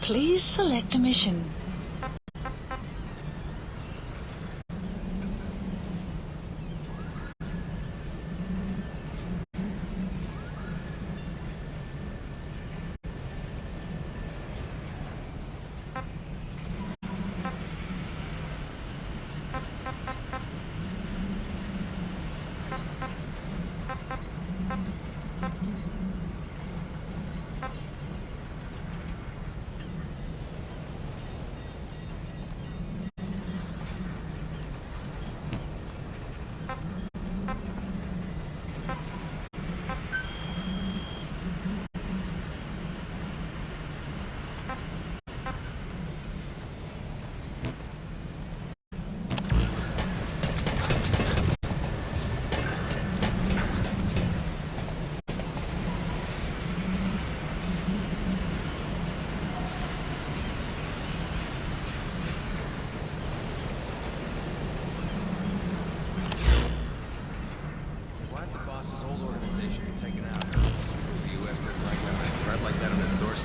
Please select a mission.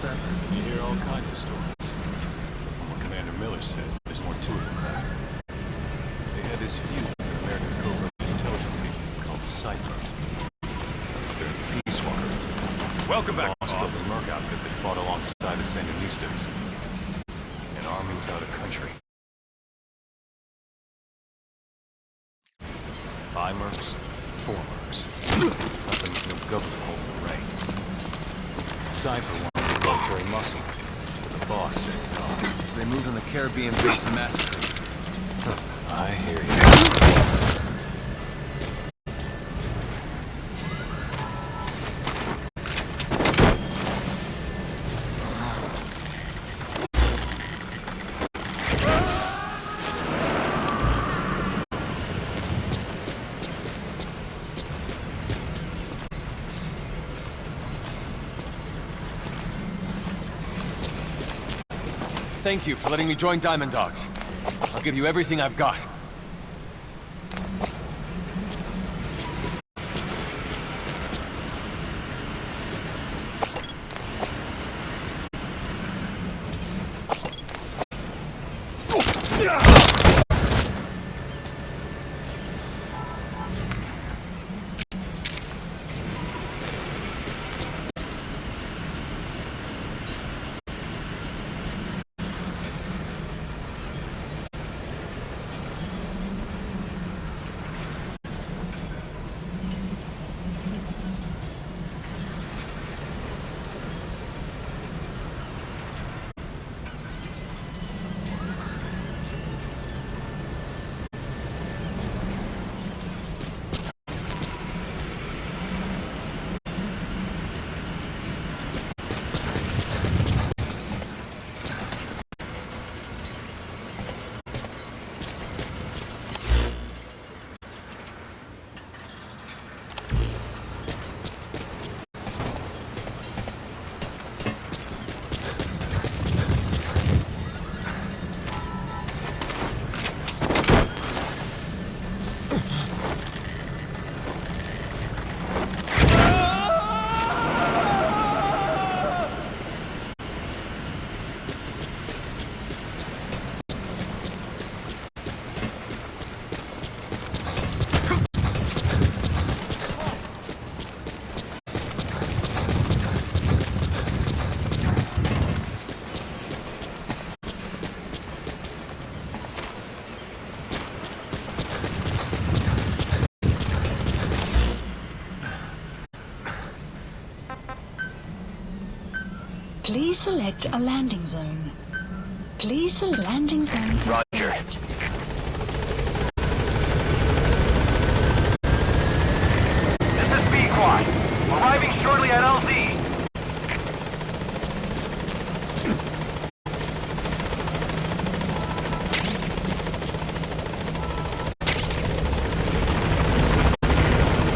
You hear all kinds of stories. But from what Commander Miller says, there's more to it than that. They had this feud with an American covert intelligence agency called Cypher. They're Peace Walker incident. Welcome back, boss. The Merc outfit that fought alongside the Sandinistas. An army without a country. By Mercs, for Mercs. Something with no government holding the reins. Cypher wanted military muscle, but the boss said no. So they moved on the Caribbean base and massacred. I hear you. Thank you for letting me join Diamond Dogs. I'll give you everything I've got. Please select a landing zone. Please select landing zone. Roger. This is B-Quad. Arriving shortly at LZ.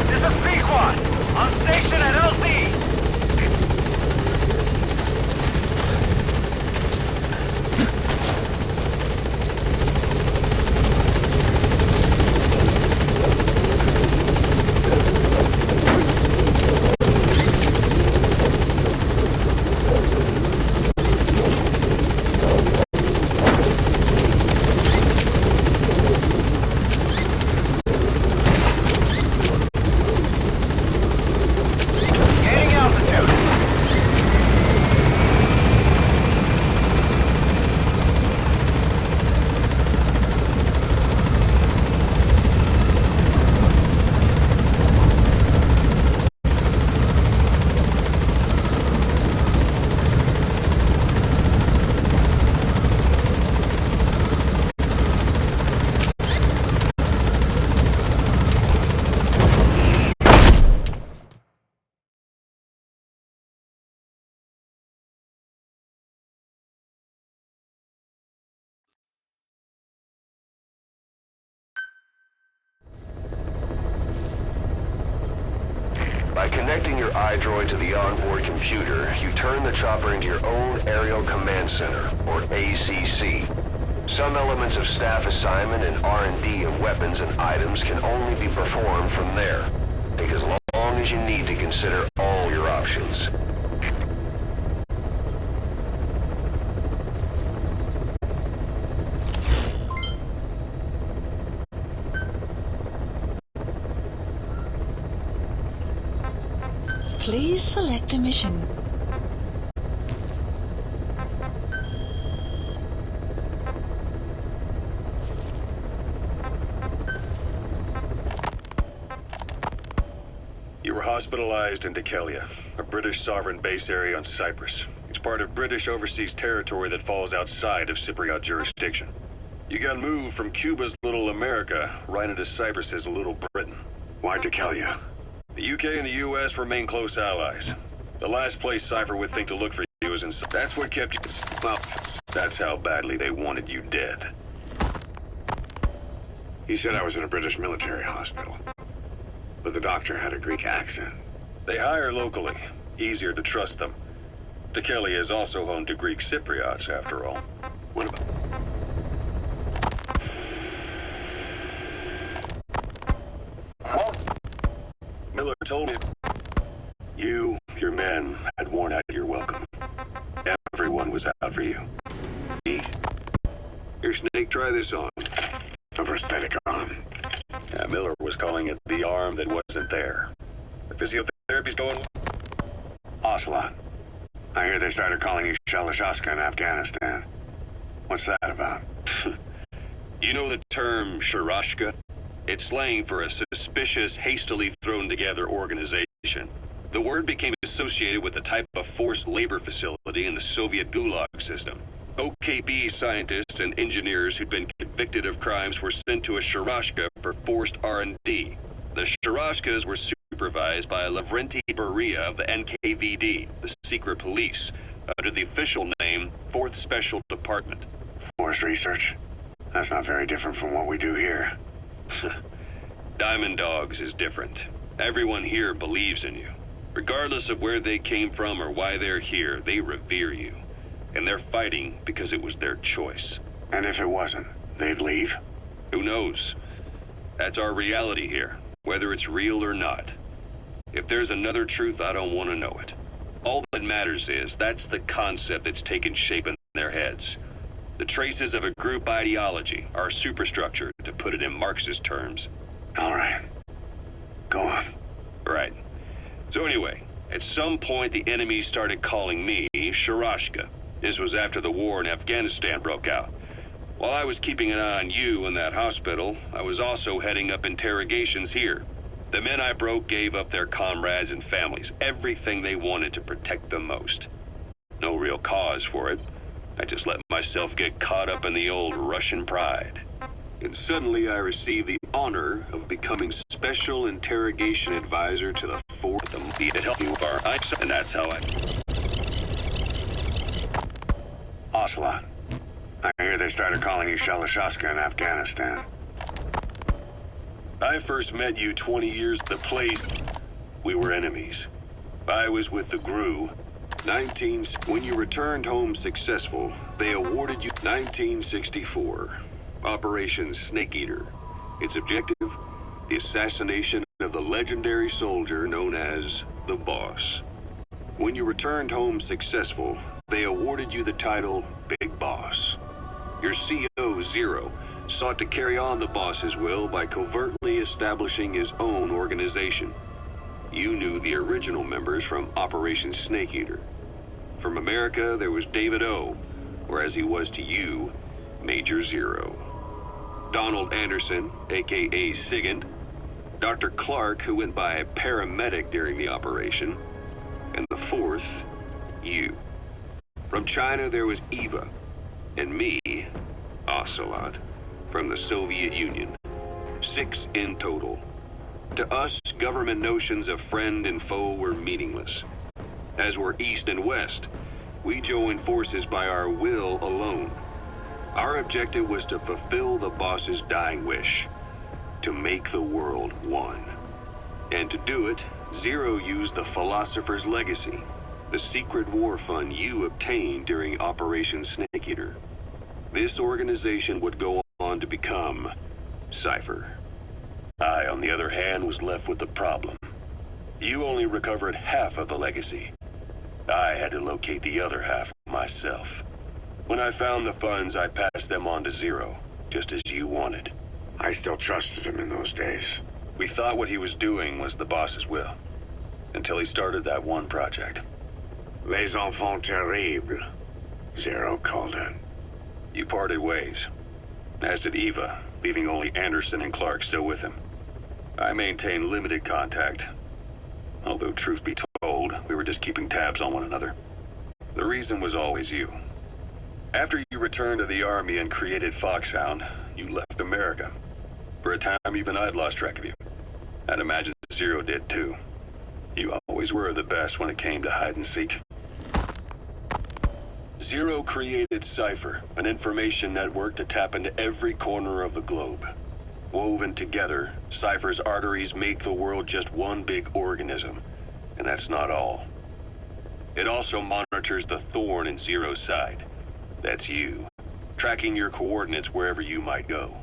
This is B-Quad. On station at LZ. Connecting your iDroid to the onboard computer, you turn the chopper into your own Aerial Command Center, or ACC. Some elements of staff assignment and R&D of weapons and items can only be performed from there. Take as long as you need to consider all your options. Please select a mission. You were hospitalized in Dekelia, a British sovereign base area on Cyprus. It's part of British overseas territory that falls outside of Cypriot jurisdiction. You got moved from Cuba's Little America right into Cyprus's Little Britain. Why Dekelia? The UK and the US remain close allies. The last place Cypher would think to look for you is in... That's what kept you... Well, that's how badly they wanted you dead. He said I was in a British military hospital. But the doctor had a Greek accent. They hire locally. Easier to trust them. Dekelia is also home to Greek Cypriots, after all. What about... Miller told me you, your men, had worn out your welcome. Everyone was out for you. Me? Here, Snake, try this on. A prosthetic arm. Yeah, Miller was calling it the arm that wasn't there. The physiotherapy's going... Ocelot. I hear they started calling you Shalashashka in Afghanistan. What's that about? You know the term Sharashka? It's slang for a suspicious, hastily thrown-together organization. The word became associated with the type of forced labor facility in the Soviet Gulag system. OKB scientists and engineers who'd been convicted of crimes were sent to a Sharashka for forced R&D. The Sharashkas were supervised by Lavrenti Beria of the NKVD, the secret police, under the official name 4th Special Department. Forced research? That's not very different from what we do here. Diamond Dogs is different. Everyone here believes in you. Regardless of where they came from or why they're here, they revere you. And they're fighting because it was their choice. And if it wasn't, they'd leave? Who knows? That's our reality here, whether it's real or not. If there's another truth, I don't want to know it. All that matters is that's the concept that's taken shape in their heads. The traces of a group ideology, our superstructure, to put it in Marxist terms. All right. Go on. Right. So anyway, at some point the enemy started calling me Sharashka. This was after the war in Afghanistan broke out. While I was keeping an eye on you in that hospital, I was also heading up interrogations here. The men I broke gave up their comrades and families, everything they wanted to protect them most. No real cause for it. I just let myself get caught up in the old Russian pride. And suddenly I received the honor of becoming Special Interrogation Advisor to the 4th to help you with our eyes, and that's how I... Ocelot. I hear they started calling you Shalashashka in Afghanistan. I first met you 20 years at the place. We were enemies. I was with the GRU. When you returned home successful, they awarded you 1964. Operation Snake Eater. Its objective? The assassination of the legendary soldier known as the Boss. When you returned home successful, they awarded you the title Big Boss. Your CO, Zero, sought to carry on the Boss's will by covertly establishing his own organization. You knew the original members from Operation Snake Eater. From America, there was David O, or as he was to you, Major Zero. Donald Anderson, a.k.a. Sigint. Dr. Clark, who went by paramedic during the operation. And the 4th, you. From China, there was Eva. And me, Ocelot, from the Soviet Union. 6 in total. To us, government notions of friend and foe were meaningless. As were East and West, we joined forces by our will alone. Our objective was to fulfill the Boss's dying wish, to make the world one. And to do it, Zero used the Philosopher's Legacy, the secret war fund you obtained during Operation Snake Eater. This organization would go on to become Cypher. I, on the other hand, was left with the problem. You only recovered half of the legacy. I had to locate the other half myself. When I found the funds, I passed them on to Zero, just as you wanted. I still trusted him in those days. We thought what he was doing was the boss's will, until he started that one project. Les enfants terribles, Zero called it. You parted ways, as did Eva, leaving only Anderson and Clark still with him. I maintained limited contact, although truth be told, we were just keeping tabs on one another. The reason was always you. After you returned to the Army and created Foxhound, you left America. For a time, even I'd lost track of you. I'd imagine Zero did too. You always were the best when it came to hide and seek. Zero created Cypher, an information network to tap into every corner of the globe. Woven together, Cypher's arteries make the world just one big organism. And that's not all. It also monitors the thorn in Zero's side. That's you, tracking your coordinates wherever you might go.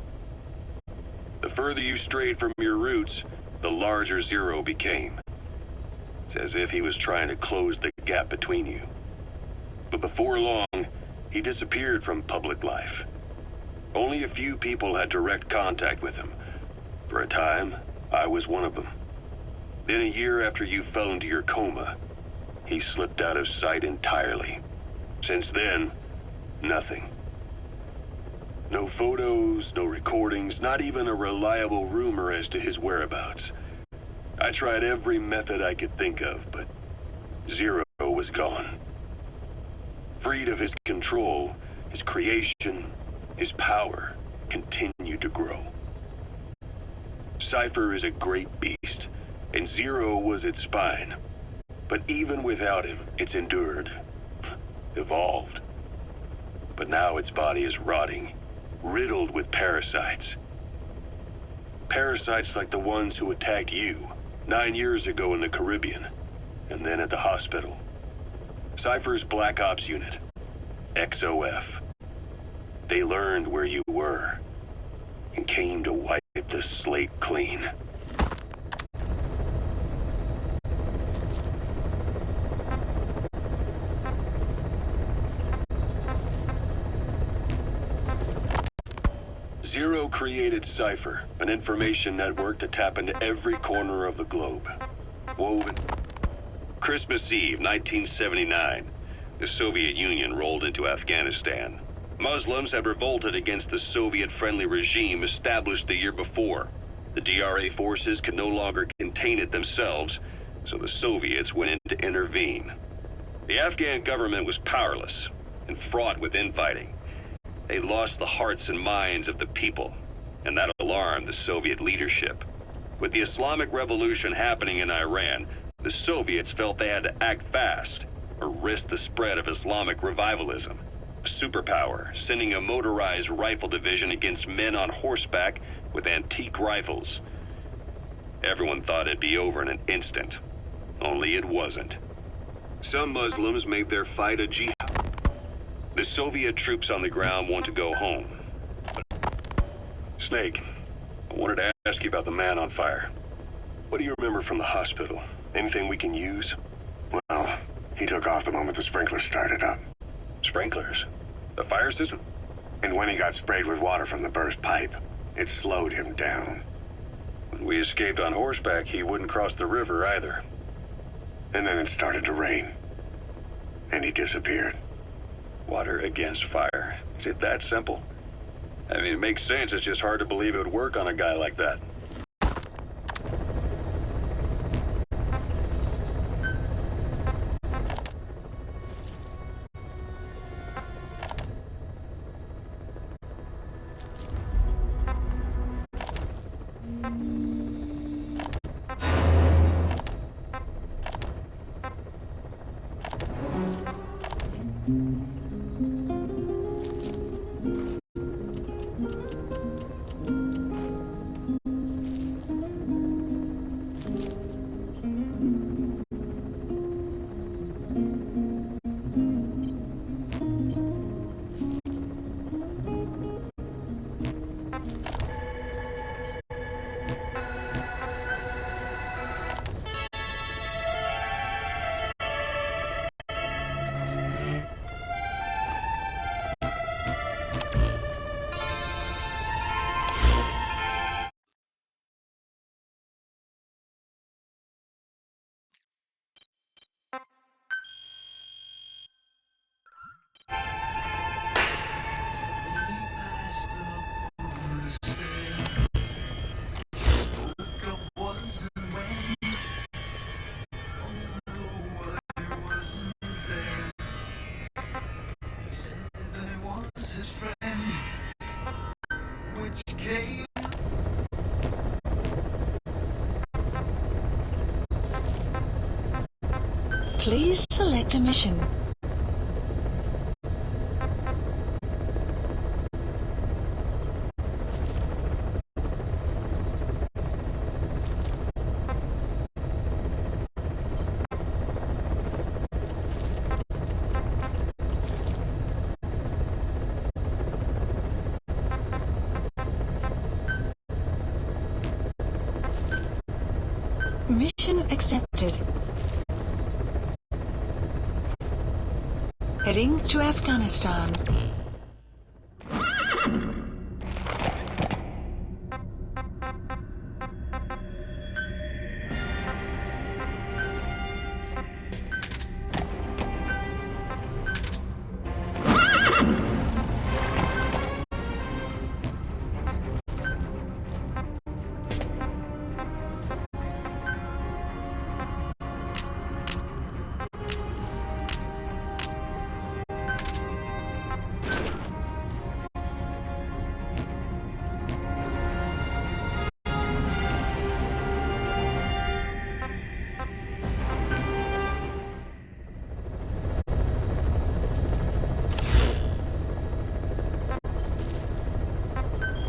The further you strayed from your roots, the larger Zero became. It's as if he was trying to close the gap between you. But before long, he disappeared from public life. Only a few people had direct contact with him. For a time, I was one of them. Then a year after you fell into your coma, he slipped out of sight entirely. Since then, nothing. No photos, no recordings, not even a reliable rumor as to his whereabouts. I tried every method I could think of, but Zero was gone. Freed of his control, his creation, his power continued to grow. Cypher is a great beast, and Zero was its spine. But even without him, it's endured, evolved. But now its body is rotting, riddled with parasites. Parasites like the ones who attacked you 9 years ago in the Caribbean, and then at the hospital. Cypher's Black Ops Unit, XOF. They learned where you were, and came to wipe the slate clean. Zero created Cypher, an information network to tap into every corner of the globe. Woven. Christmas Eve, 1979. The Soviet Union rolled into Afghanistan. Muslims had revolted against the Soviet-friendly regime established the year before. The DRA forces could no longer contain it themselves, so the Soviets went in to intervene. The Afghan government was powerless and fraught with infighting. They lost the hearts and minds of the people, and that alarmed the Soviet leadership. With the Islamic Revolution happening in Iran, the Soviets felt they had to act fast or risk the spread of Islamic revivalism. A superpower, sending a motorized rifle division against men on horseback with antique rifles. Everyone thought it'd be over in an instant, only it wasn't. Some Muslims made their fight a jihad. The Soviet troops on the ground want to go home. Snake, I wanted to ask you about the man on fire. What do you remember from the hospital? Anything we can use? Well, he took off the moment the sprinklers started up. Sprinklers? The fire system? And when he got sprayed with water from the burst pipe, it slowed him down. When we escaped on horseback, he wouldn't cross the river either. And then it started to rain. And he disappeared. Water against fire. Is it that simple? I mean, it makes sense. It's just hard to believe it would work on a guy like that. Please select a mission. Mission accepted. Heading to Afghanistan.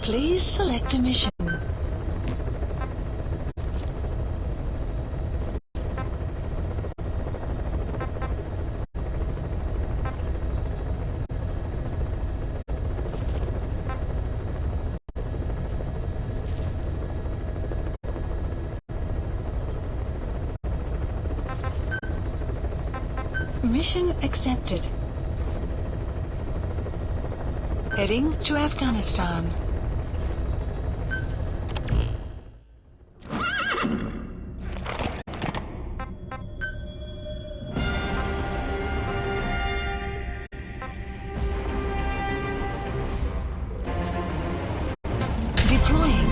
Please select a mission. Mission accepted. Heading to Afghanistan. Deploying.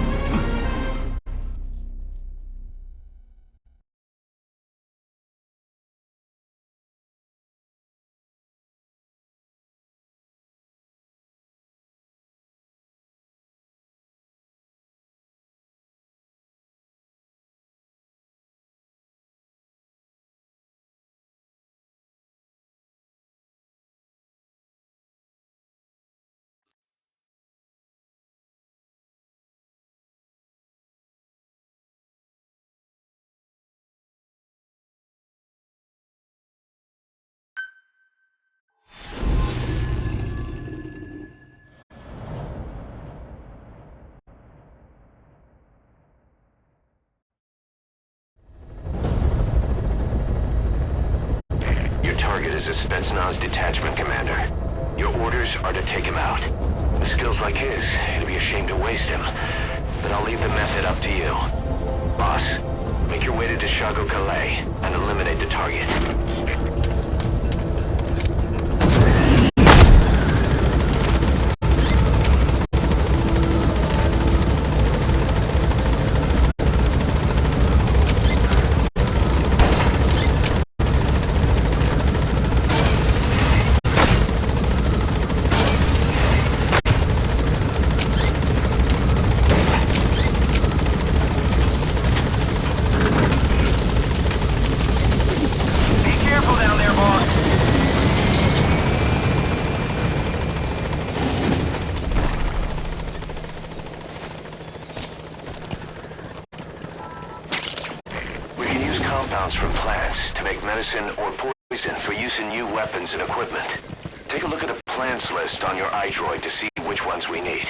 Your target is a Spetsnaz detachment commander. Your orders are to take him out. With skills like his, it'd be a shame to waste him. But I'll leave the method up to you. Boss, make your way to Dishago Calais and eliminate the target. Compounds from plants to make medicine or poison for use in new weapons and equipment. Take a look at the plants list on your iDroid to see which ones we need.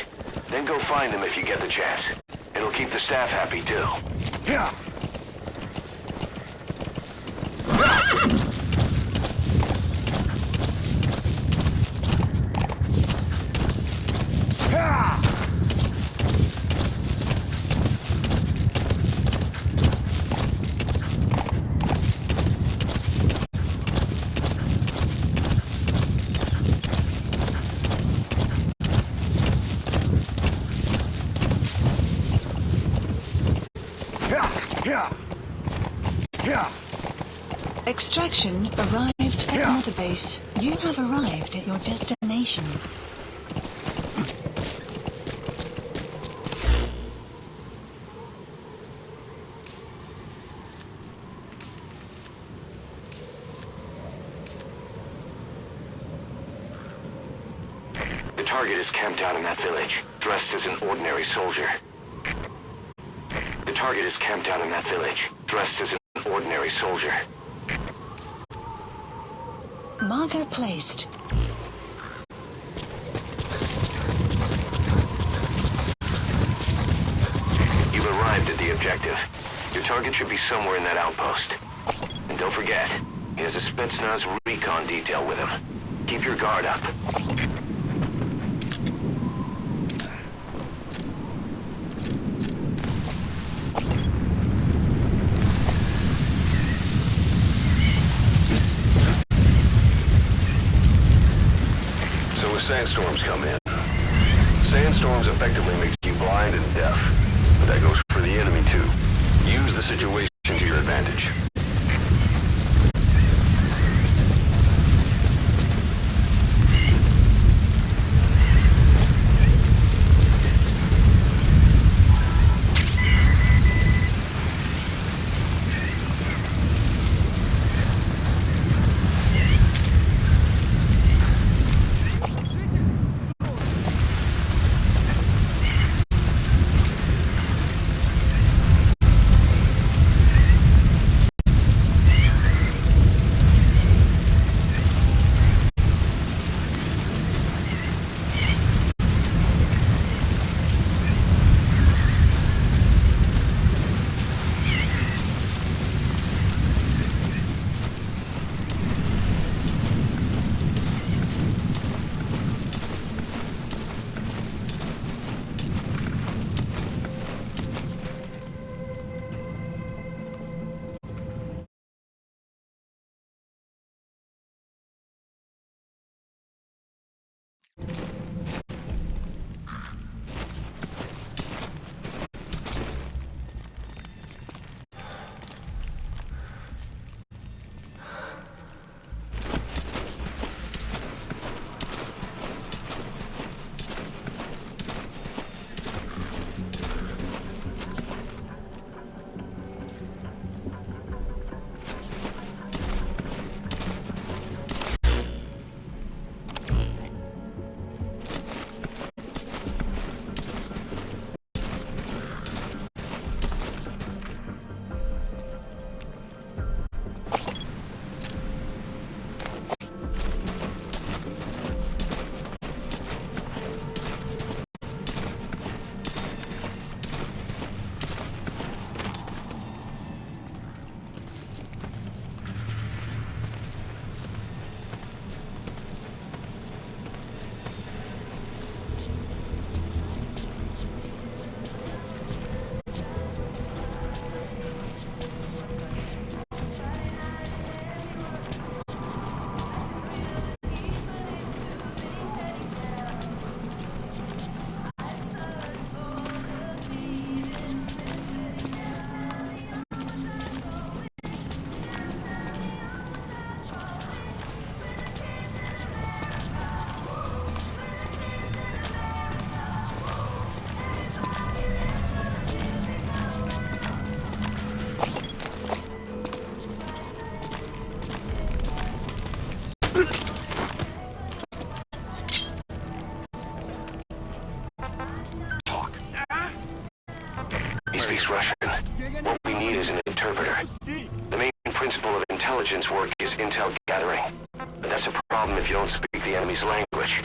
Then go find them if you get the chance. It'll keep the staff happy too. Yeah. Extraction arrived at Mother Base. You have arrived at your destination. target is camped out in that village, dressed as an ordinary soldier. The target is camped out in that village, dressed as an ordinary soldier. Marker placed. You've arrived at the objective. Your target should be somewhere in that outpost. And don't forget, he has a Spetsnaz recon detail with him. Keep your guard up. So as sandstorms come in, sandstorms effectively make you blind and deaf. But that goes for the enemy too. Use the situation to your advantage. Speaks Russian. What we need is an interpreter. The main principle of intelligence work is intel gathering. But that's a problem if you don't speak the enemy's language.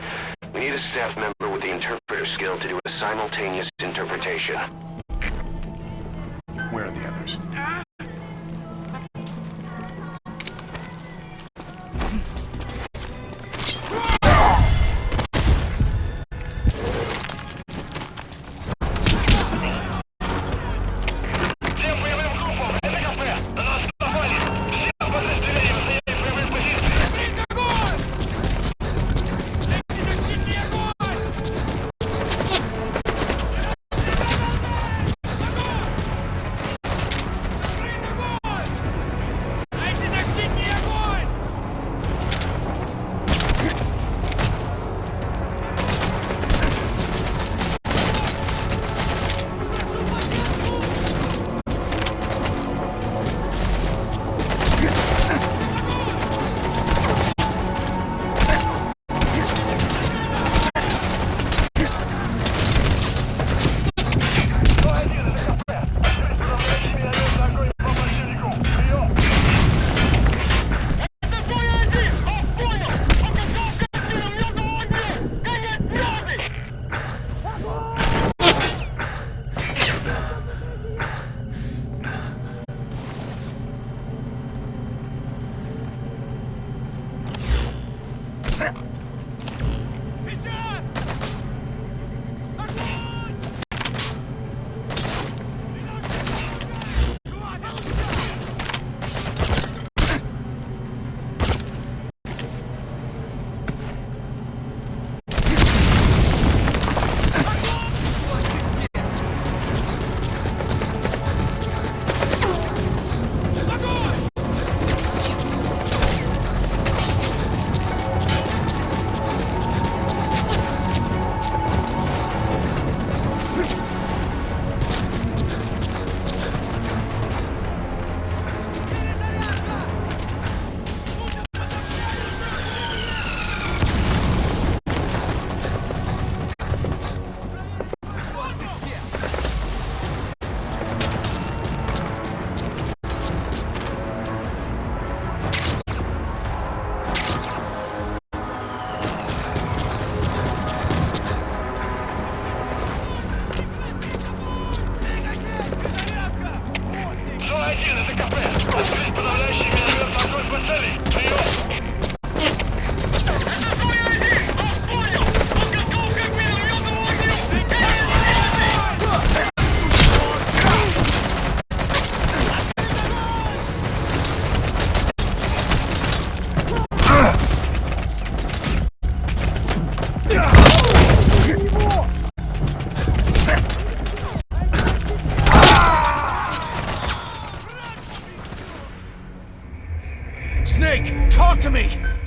We need a staff member with the interpreter skill to do a simultaneous interpretation. Where are the others?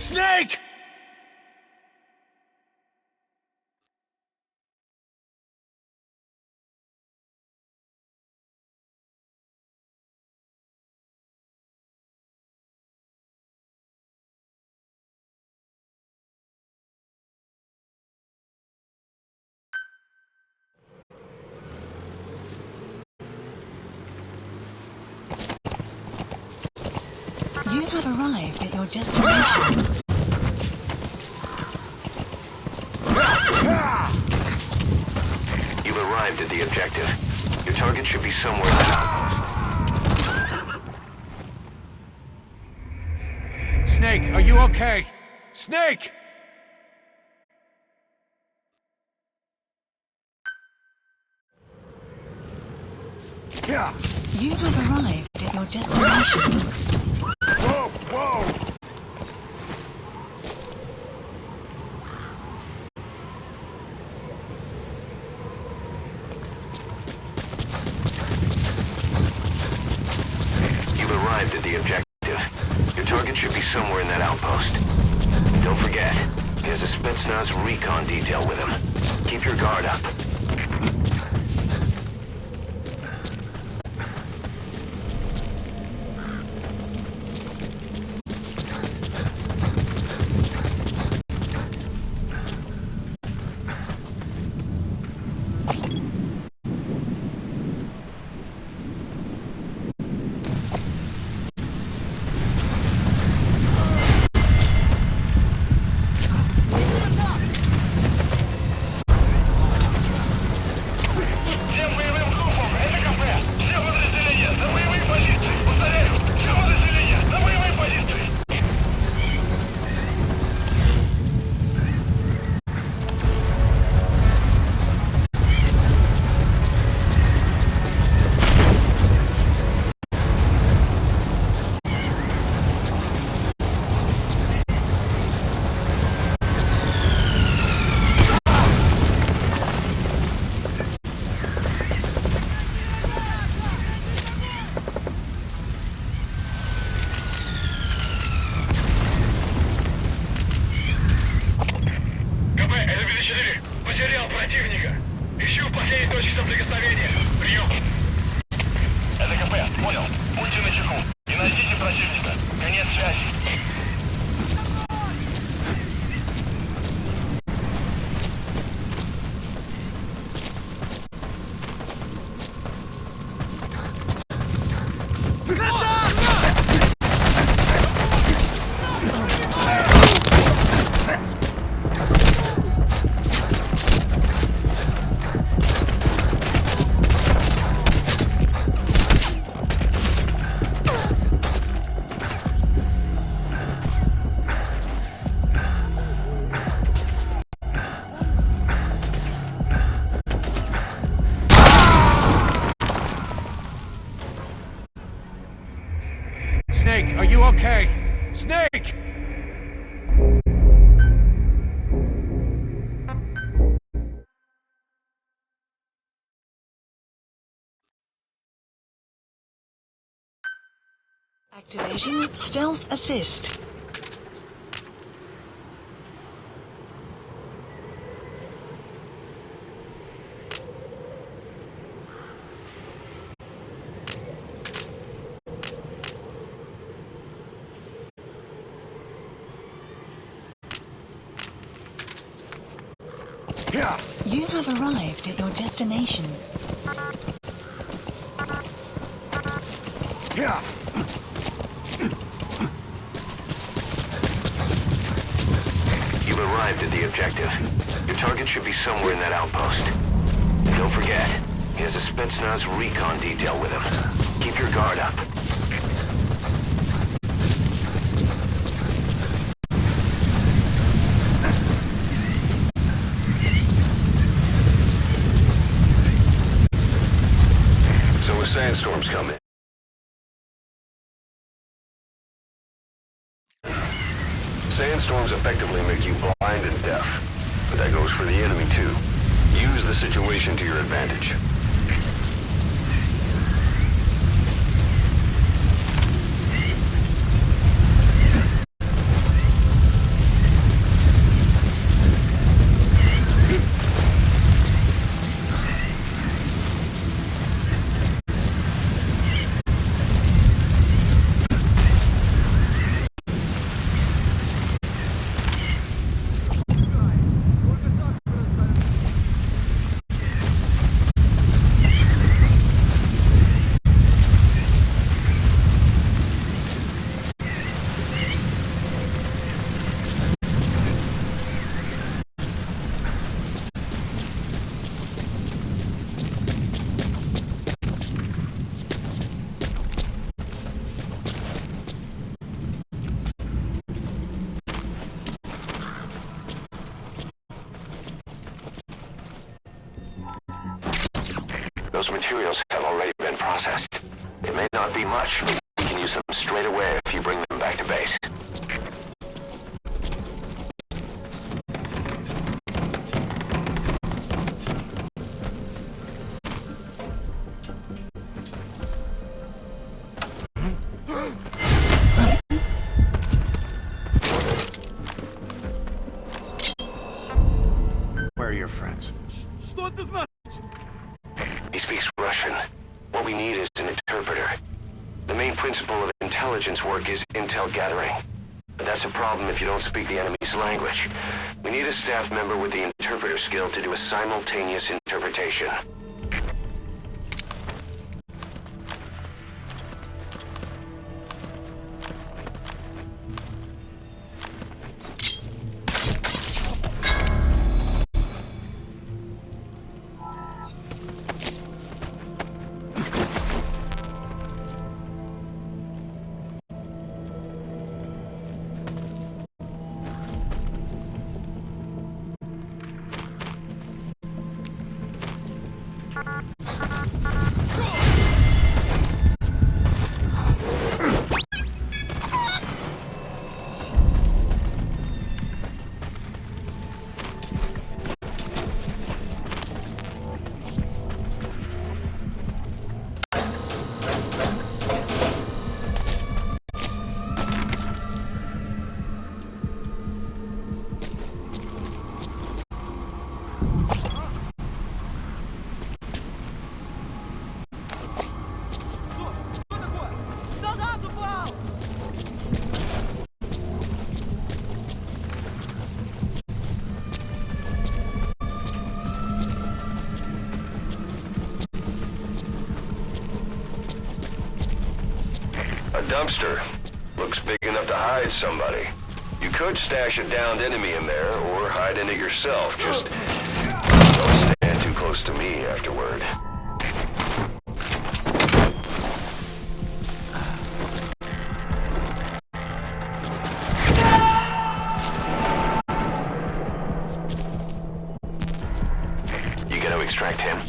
Snake! You have arrived at your destination. You've arrived at the objective. Your target should be somewhere in the outpost. Snake, are you okay? Snake! You have arrived at your destination. Whoa, whoa! You've arrived at the objective. Your target should be somewhere in that outpost. Don't forget, he has a Spetsnaz recon detail with him. Keep your guard up. Snake, are you okay? Snake! Activating Stealth Assist. You have arrived at your destination. You've arrived at the objective. Your target should be somewhere in that outpost. Don't forget, he has a Spetsnaz recon detail with him. Keep your guard up. So a sandstorm's coming. Sandstorms effectively make you blind and deaf, but that goes for the enemy too. Use the situation to your advantage. Those materials have already been processed. It may not be much, but we can use them straight away if you bring them back to base. Where are your friends? He speaks Russian. What we need is an interpreter. The main principle of intelligence work is intel gathering. But that's a problem if you don't speak the enemy's language. We need a staff member with the interpreter skill to do a simultaneous interpretation. A dumpster. Looks big enough to hide somebody. You could stash a downed enemy in there, or hide in it yourself. Just don't stand too close to me afterward. You gonna extract him?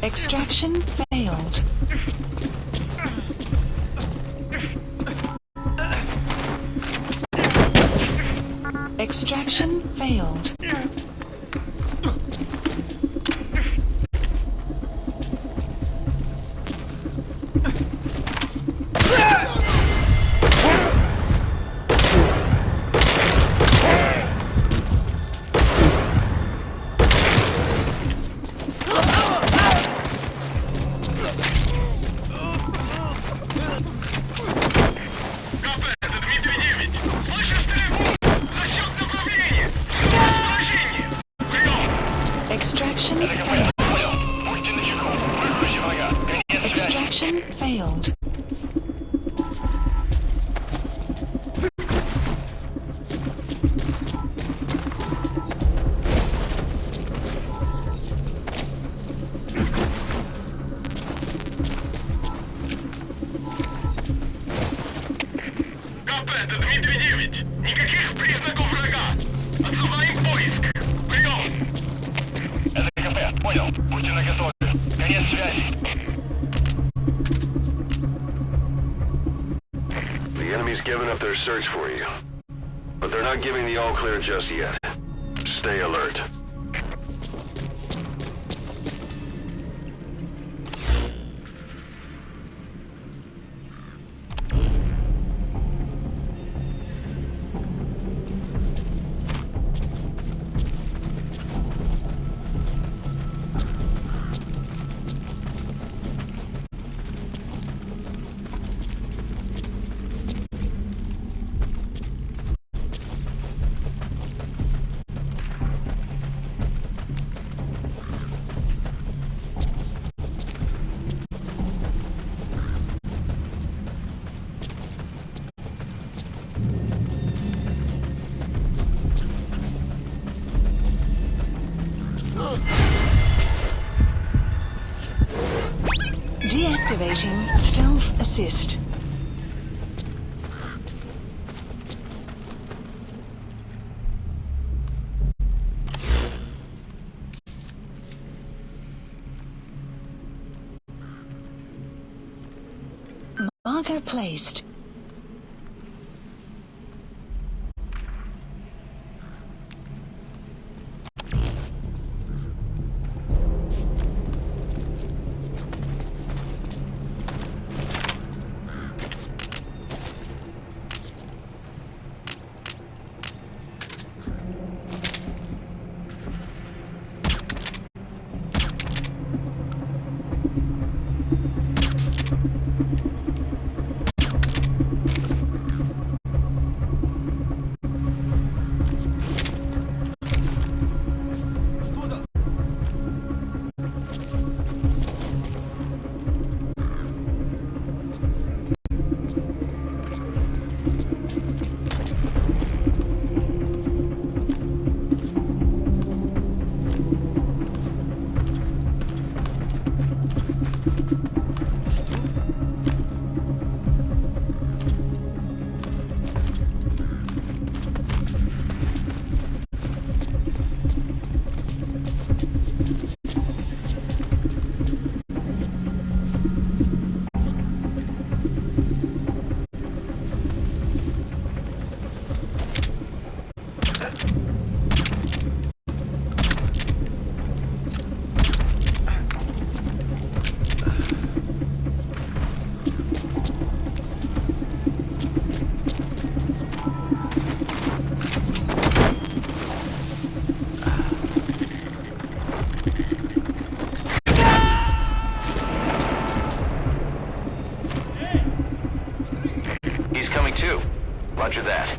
Extraction failed. Extraction failed. Extraction failed. Extraction failed. Это Дмитрий 9. Никаких признаков врага. Отзываем поиск. Прием. Это КП. Понял. Будьте наготове. Конец связи. The enemy's given up their search for you. But they're not giving the all-clear just yet. Stay alert. Activating stealth assist. Marker placed. Roger that.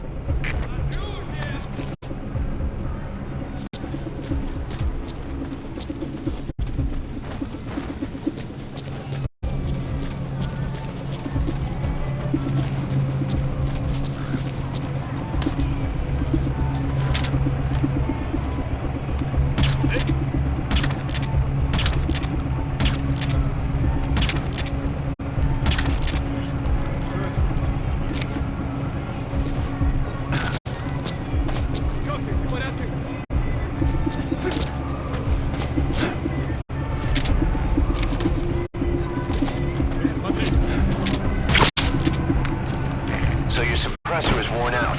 So your suppressor is worn out.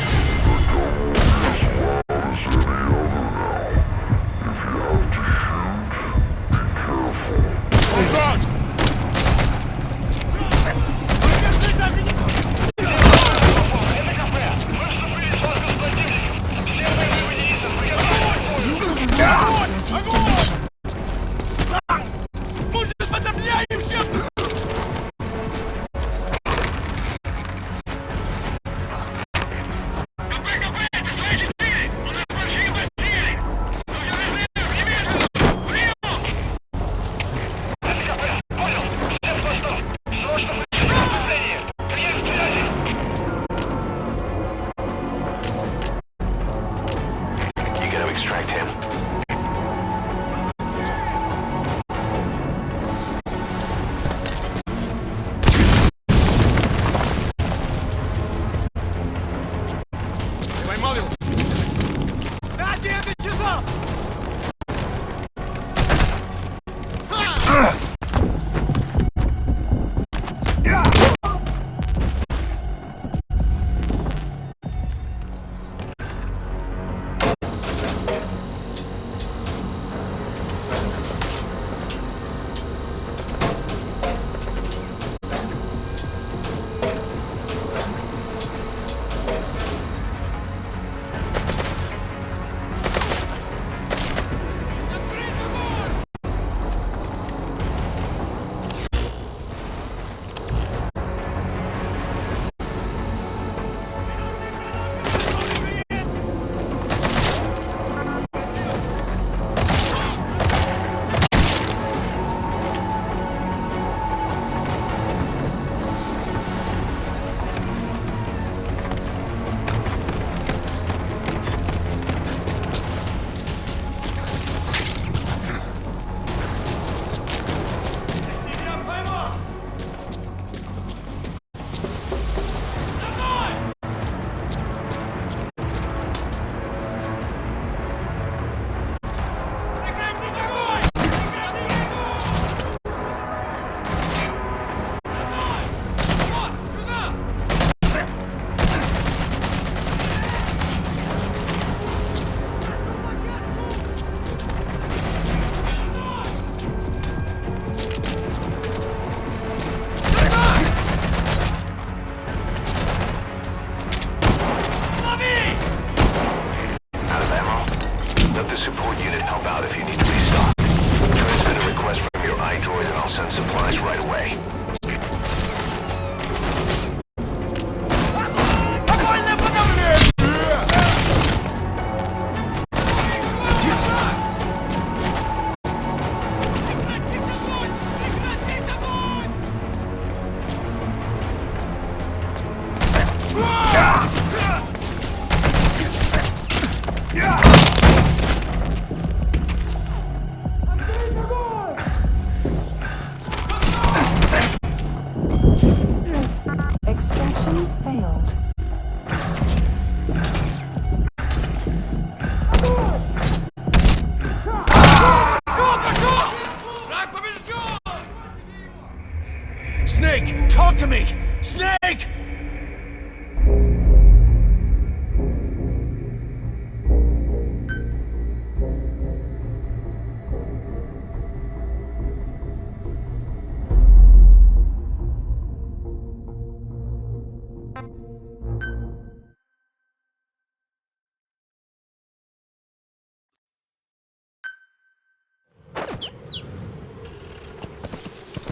Extraction failed. Snake, talk to me! Snake!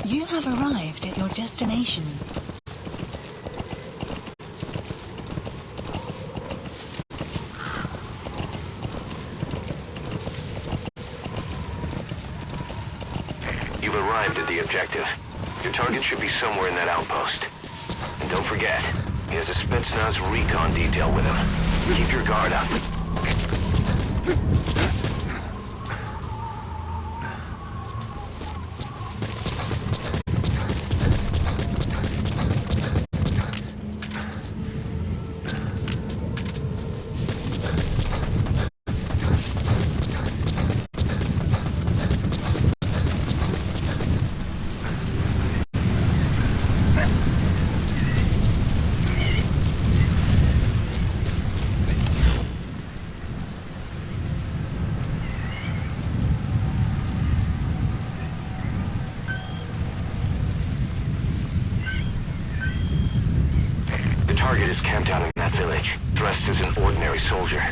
You have arrived at your destination. You've arrived at the objective. Your target should be somewhere in that outpost. And don't forget, he has a Spetsnaz recon detail with him. Keep your guard up. The target is camped out in that village, dressed as an ordinary soldier.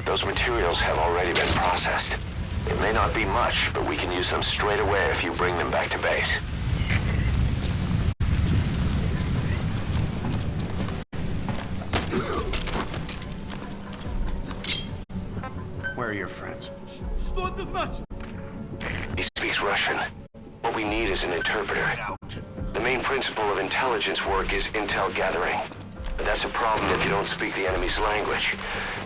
Those materials have already been processed. It may not be much, but we can use them straight away if you bring them back to base. Where are your friends? He speaks Russian. What we need is an interpreter. The main principle of intelligence work is intel gathering. But that's a problem if you don't speak the enemy's language.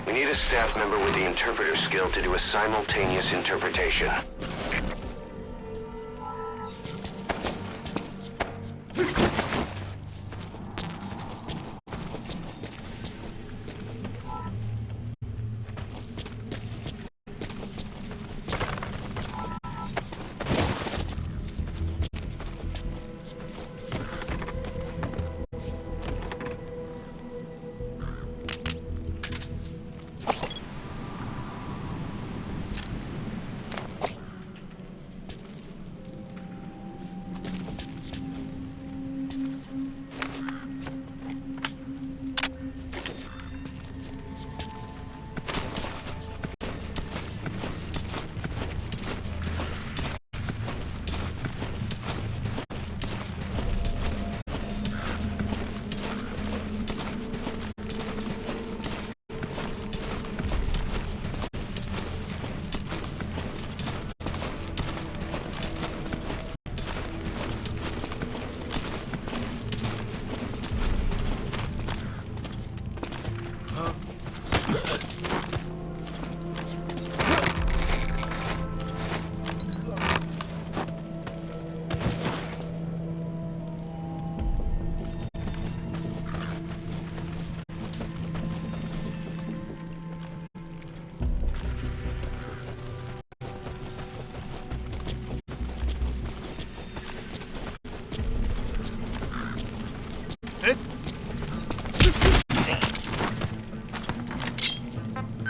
We need a staff member with the interpreter skill to do a simultaneous interpretation.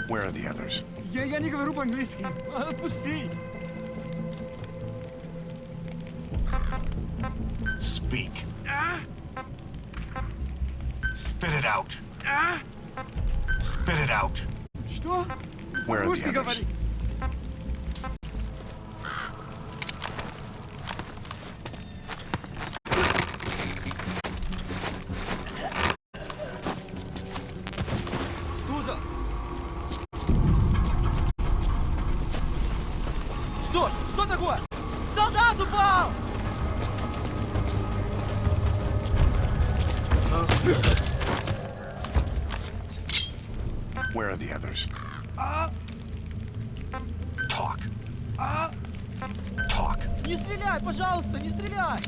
Where are the others? Я не говорю по-английски. Отпусти. Speak. Spit it out. Spit it out. Что? Where are the Русский others? говори. Что за? Что ж, что такое? Солдат упал! Where are the others? Talk. Talk. Не стреляй, пожалуйста, не стреляй!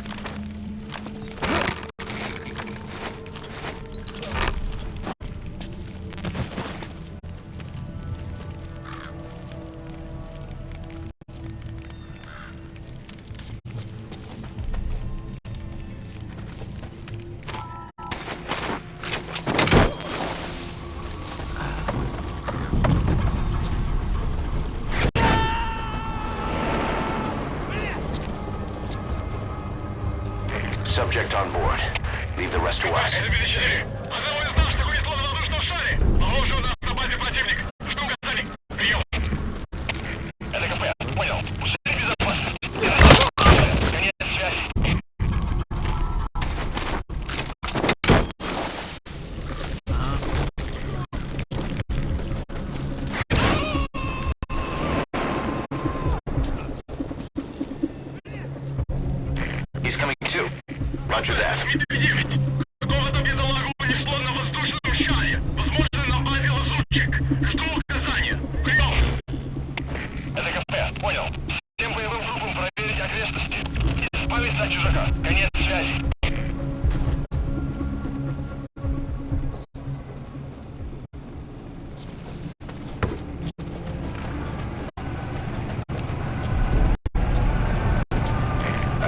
Subject on board. Leave the rest to us. Это 54. Одного из нас находится на воздушном шаре. Положу у нас на базе противник. Жду указаний. Прием. Это КП. Понял. Усилить безопасность. Конец связи. He's coming too. Roger that. Какого-то бедолагу унесло на воздушном шаре. Возможно, на базе лазутчик. Жду указания. Прием. Это КП. Понял. Всем боевым группам проверить окрестности. Избавиться от чужака. Конец связи.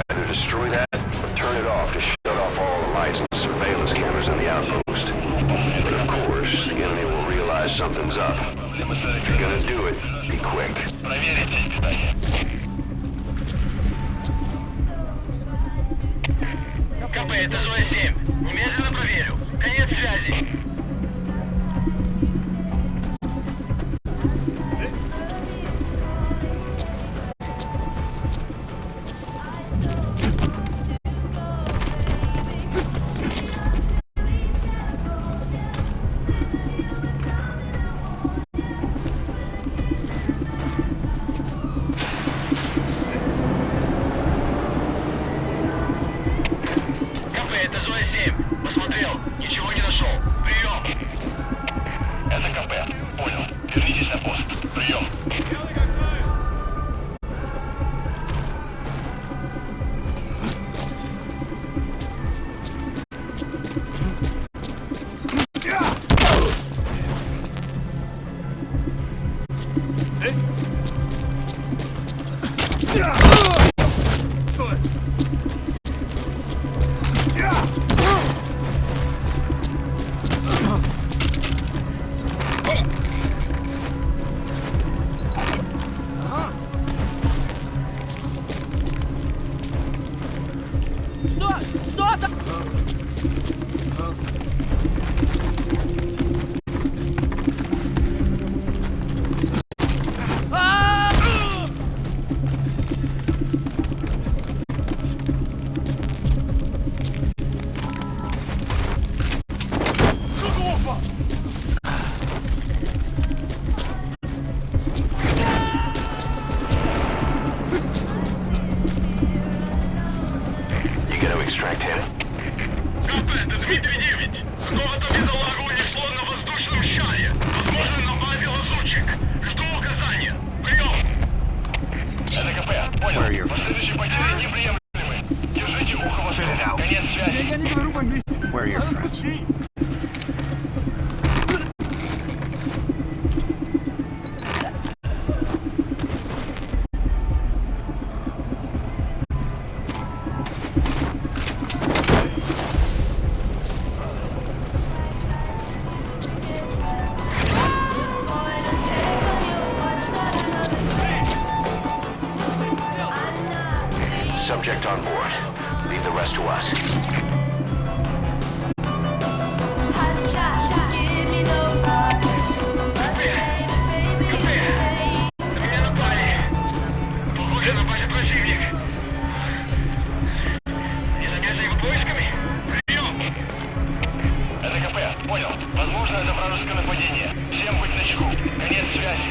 Either destroy that or turn it off to shut off all the lights and surveillance cameras in the outpost. But of course, the enemy will realize something's up. If you're gonna do it, be quick. Проверить питание. КП, это зона 7. Немедленно проверю. Конец связи. КП, это зона 7. Посмотрел. Ничего не нашел. Прием. Это КП. Понял. Вернитесь на пост. Прием. Что? Что там? You gonna extract him? КП, это Дмитрий 9. Какого-то бедолагу унесло на воздушном шаре. Возможно, на базе лазутчик. Жду указания. Прием. Это КП. Понял. Последующие потери неприемлемы. Держите ухо восток. Конец связи. Я не говорю по-английски. Where are your friends? Отпусти. Subject on board. Leave the rest to us. Понял. Возможно, это вражеское нападение. Всем быть начеку. Конец связи.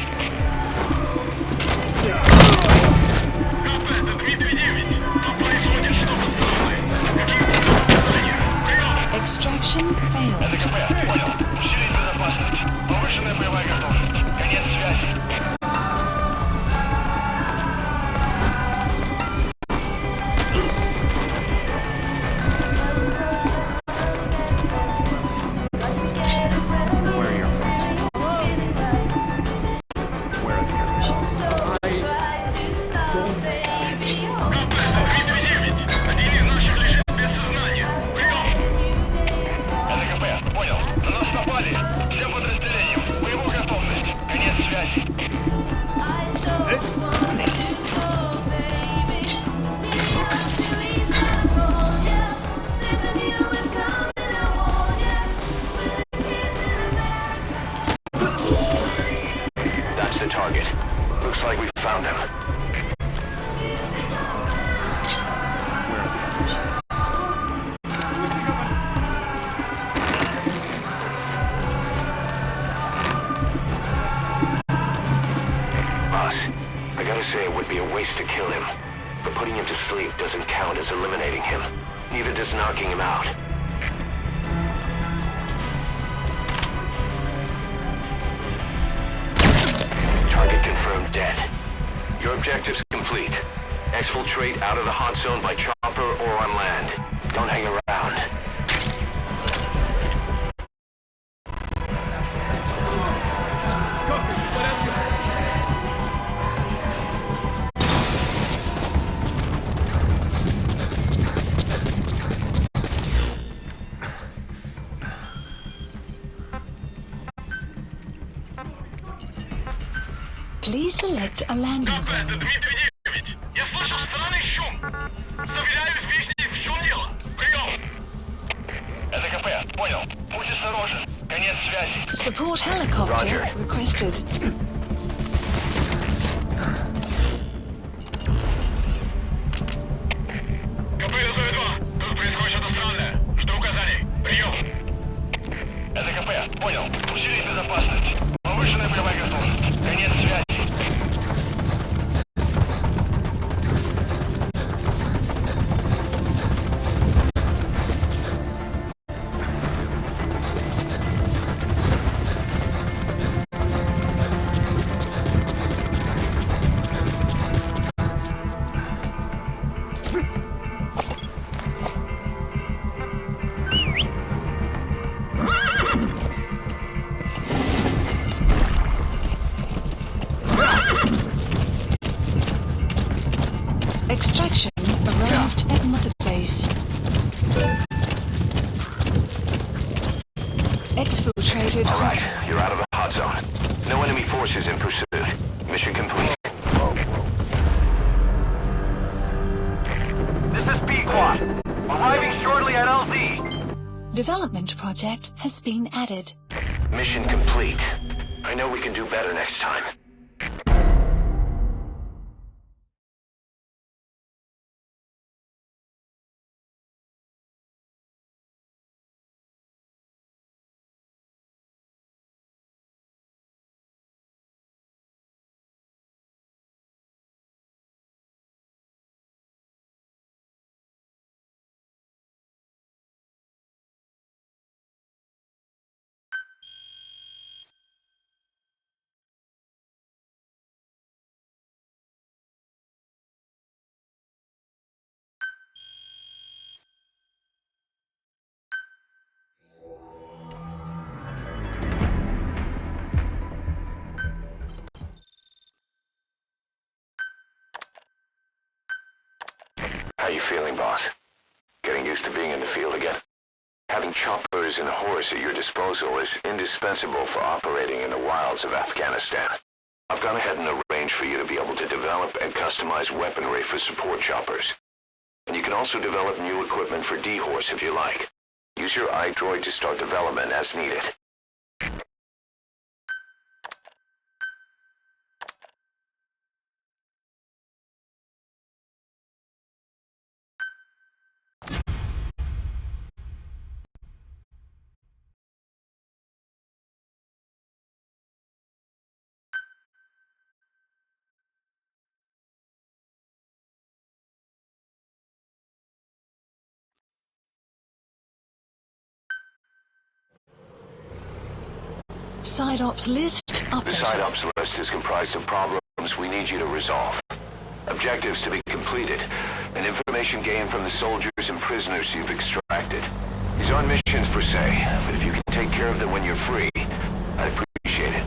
КП, это Дмитрий 9. Тут происходит что-то странное. Какие-то указания. Прием! Extraction Это failed. КП. Понял. Усилить безопасность. Повышенная боевая готовность. Конец связи. Where are your friends? Where are the others? Один из наших лежит без сознания. Прием! Это КП. Понял. На нас напали. Всем подразделениям. Боевую готовность. Конец связи. That's the target. Looks like we found him. Where are the others? Boss, I gotta say it would be a waste to kill him. But putting him to sleep doesn't count as eliminating him. Neither does knocking him out. Target confirmed dead. Your objective's complete. Exfiltrate out of the hot zone by chopper or on land. Don't hang around. Please select a landing КП, это zone. Дмитрий 9. Я слышал странный шум. Заверяюсь, выяснить, в чем дело. Прием! Это КП. Понял. Будь осторожен. Конец связи. Support helicopter Roger. requested. КП Лизой 2. Тут происходит что-то странное. Жду указаний. Прием! Это КП. Понял. Усилить безопасность. Повышенная боевая готовность. Конец связи. Extraction arrived at Mother Base. Exfiltrated. All right, you're out of the hot zone. No enemy forces in pursuit. Mission complete. This is B-Quad. Arriving shortly at LZ. Development project has been added. Mission complete. I know we can do better next time. How you feeling, boss? Getting used to being in the field again? Having choppers and a horse at your disposal is indispensable for operating in the wilds of Afghanistan. I've gone ahead and arranged for you to be able to develop and customize weaponry for support choppers. And you can also develop new equipment for D-Horse if you like. Use your iDroid to start development as needed. Side ops list The updated. side ops list is comprised of problems we need you to resolve. Objectives to be completed, and information gained from the soldiers and prisoners you've extracted. These aren't missions per se, but if you can take care of them when you're free, I'd appreciate it.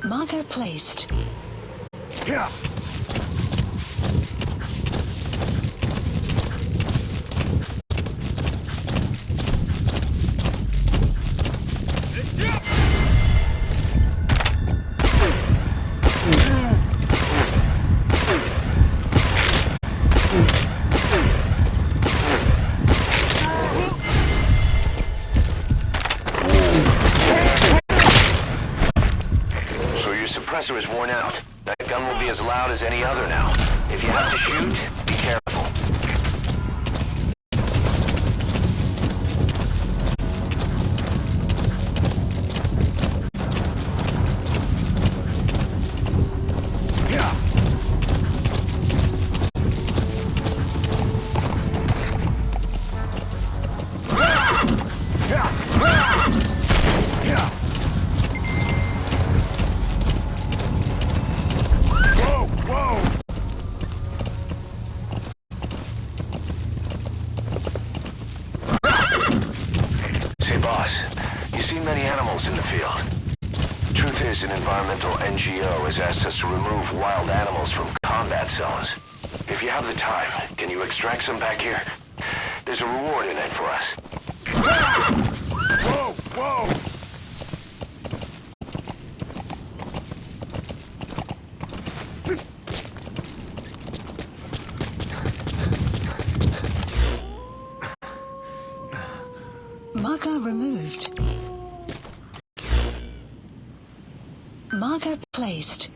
Marker placed. Yeah. Suppressor is worn out. That gun will be as loud as any other now. If you have to shoot, be careful. An environmental NGO has asked us to remove wild animals from combat zones. If you have the time, can you extract some back here? There's a reward in it for us. Whoa! Whoa! Marker removed. Marker placed.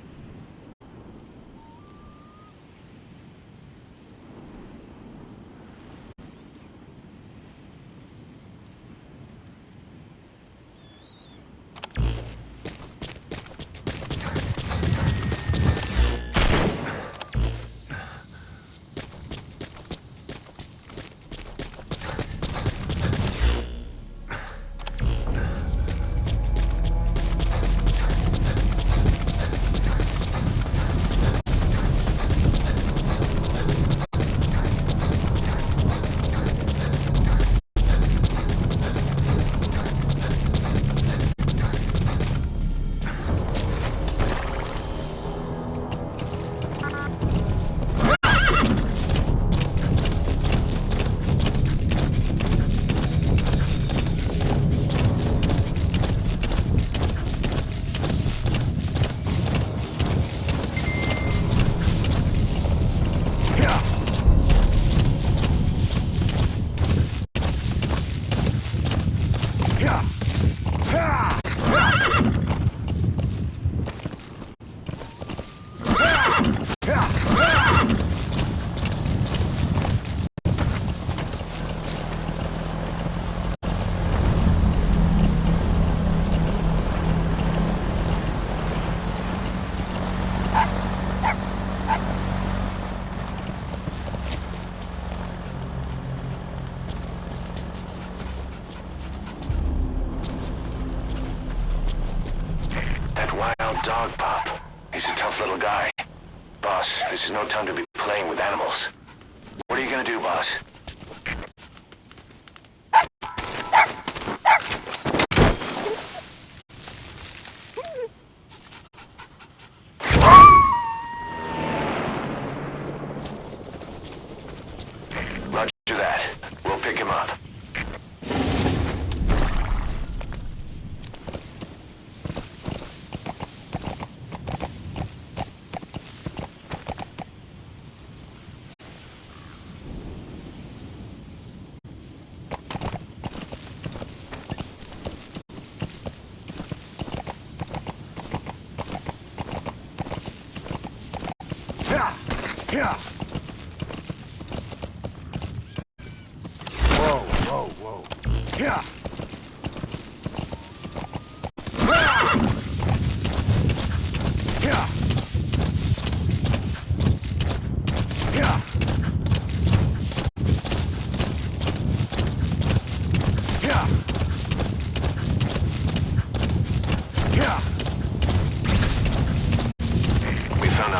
Dog Pop. He's a tough little guy. Boss, this is no time to be playing with animals. What are you gonna do, boss? Roger that. We'll pick him up.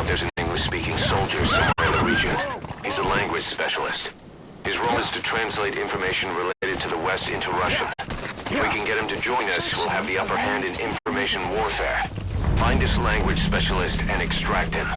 There's an English-speaking soldier somewhere in the region. He's a language specialist. His role is to translate information related to the West into Russian. If we can get him to join us, we'll have the upper hand in information warfare. Find this language specialist and extract him.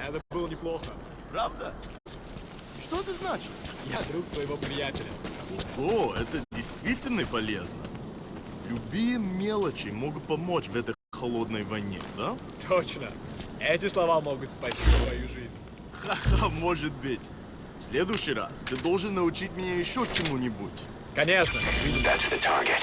Это было неплохо. Правда? Что это значит? Я друг твоего приятеля. О, это действительно полезно. Любые мелочи могут помочь в этой холодной войне, да? Точно. Эти слова могут спасти твою жизнь. Ха-ха, может быть. В следующий раз ты должен научить меня еще чему-нибудь. Конечно. That's the target.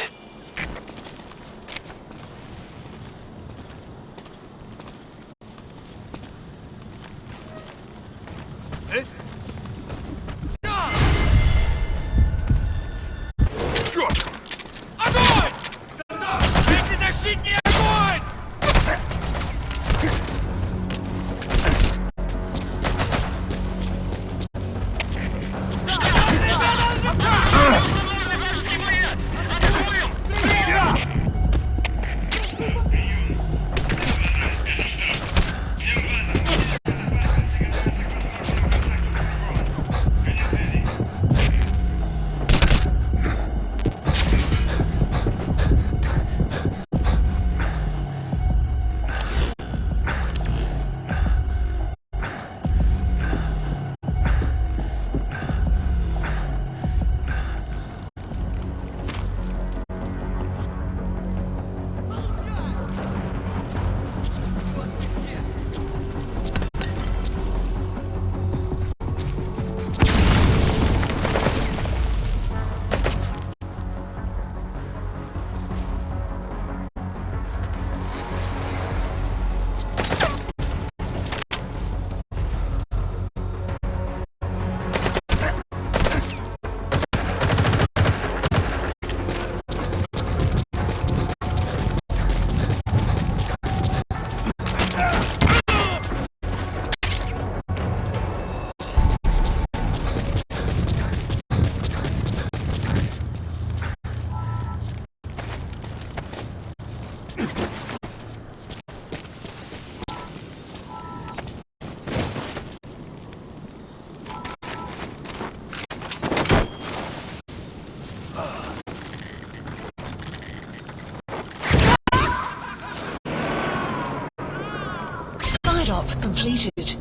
Stop completed.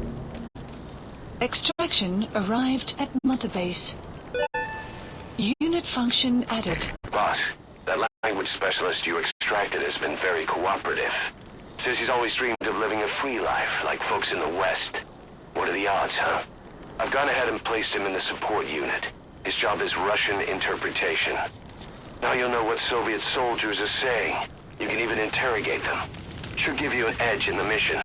Extraction arrived at Mother Base. Unit function added. Boss, that language specialist you extracted has been very cooperative. Says he's always dreamed of living a free life, like folks in the West. What are the odds, huh? I've gone ahead and placed him in the support unit. His job is Russian interpretation. Now you'll know what Soviet soldiers are saying. You can even interrogate them. Should give you an edge in the mission.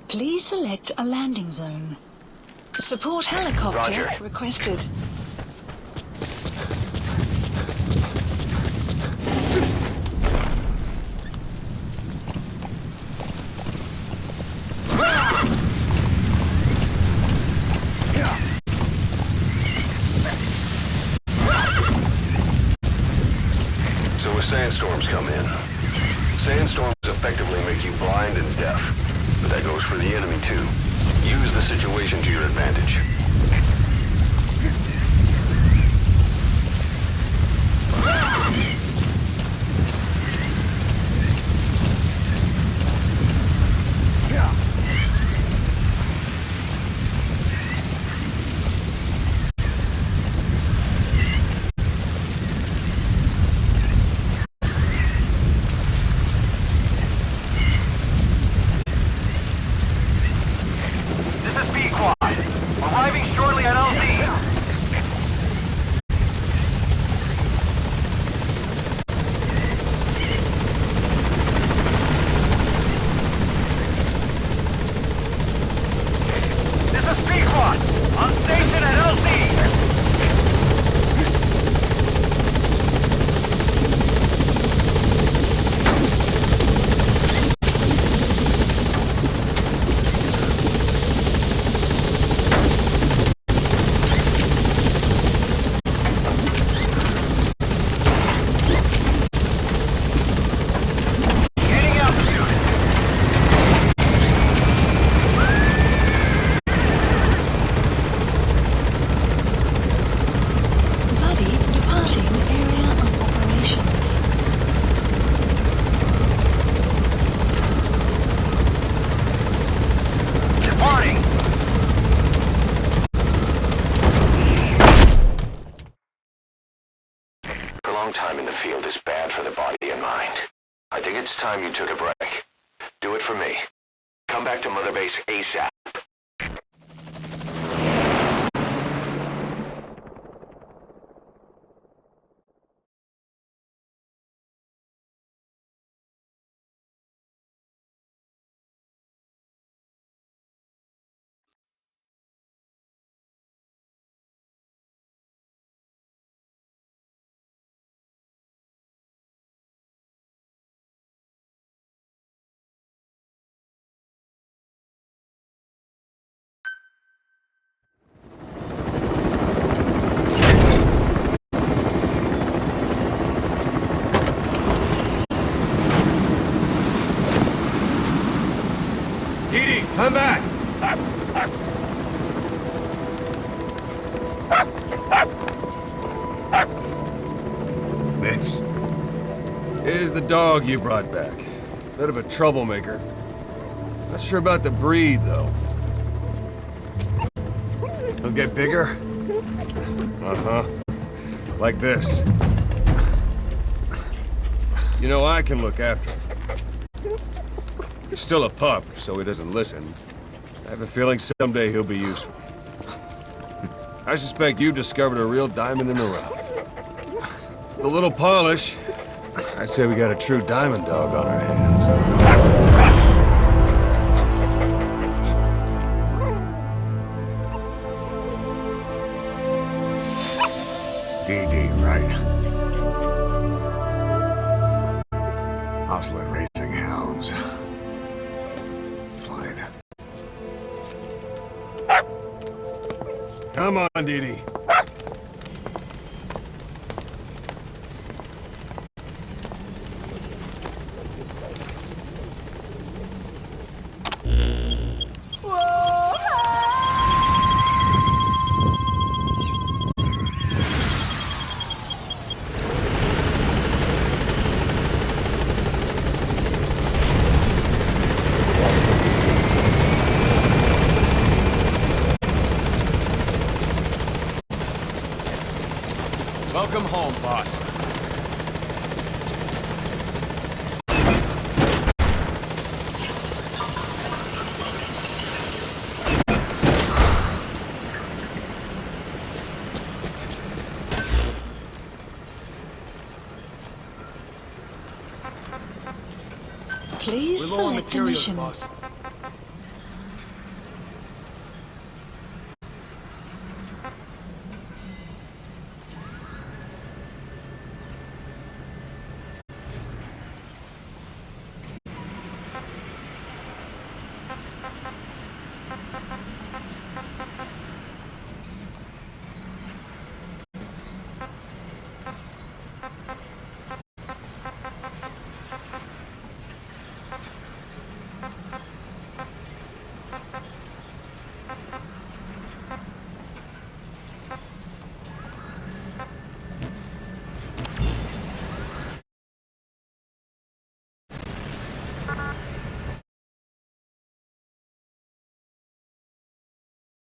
Please select a landing zone. Support helicopter Roger. requested. So when sandstorms come in, sandstorms effectively make you blind and deaf. But that goes for the enemy too. Use the situation to your advantage. This is B-Quad. Arriving shortly at LZ. This is B-Quad. On station at LZ. Gaining altitude. Buddy departing area of operations. Departing. Prolonged time in the field is bad for the body and mind. I think it's time you took a break. Do it for me. Come back to Mother Base ASAP. Dee, come back! This. Here's the dog you brought back. Bit of a troublemaker. Not sure about the breed, though. He'll get bigger? Uh-huh. Like this. You know, I can look after him. He's still a pup, so he doesn't listen. I have a feeling someday he'll be useful. I suspect you've discovered a real diamond in the rough. With a little polish, I'd say we got a true diamond dog on our hands. DD, right? Hustler raising hounds. Fine. Come on, Dee. Welcome home, boss. Please We're low on select a materials, mission. boss.